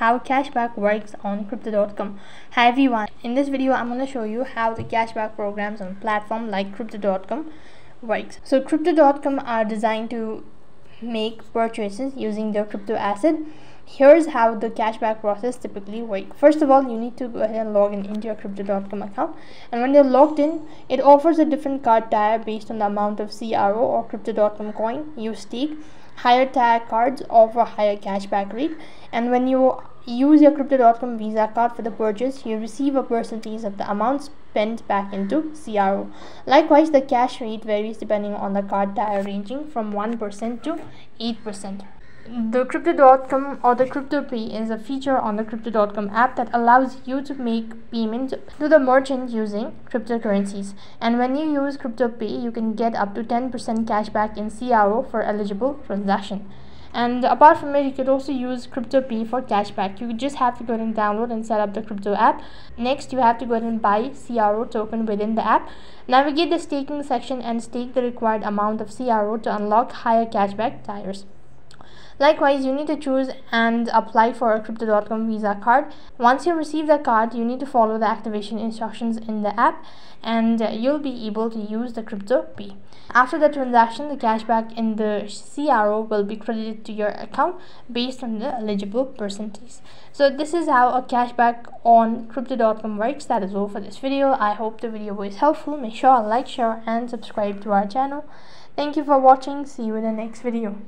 how cashback works on crypto.com. Hi everyone, in this video I'm going to show you how the cashback programs on platform like crypto.com works. So crypto.com are designed to make purchases using their crypto asset. Here's how the cashback process typically works. First of all, you need to go ahead and log in into your crypto.com account, and when you're logged in, it offers a different card tier based on the amount of CRO or crypto.com coin you stake. Higher tier cards offer higher cashback rate, and when you use your crypto.com Visa card for the purchase, you receive a percentage of the amount spent back into CRO. Likewise, the cash rate varies depending on the card tier, ranging from 1% to 8%. The crypto.com or the crypto pay is a feature on the crypto.com app that allows you to make payments to the merchant using cryptocurrencies. And when you use crypto pay, you can get up to 10% cashback in CRO for eligible transaction. And apart from it, you could also use crypto pay for cashback. You just have to go ahead and download and set up the crypto app. Next, you have to go ahead and buy CRO token within the app. Navigate the staking section and stake the required amount of CRO to unlock higher cashback tiers. Likewise, you need to choose and apply for a crypto.com Visa card. Once you receive the card, you need to follow the activation instructions in the app, and you'll be able to use the crypto pay. After the transaction, the cashback in the CRO will be credited to your account based on the eligible percentage. So this is how a cashback on crypto.com works. That is all for this video. I hope the video was helpful. Make sure to like, share and subscribe to our channel. Thank you for watching. See you in the next video.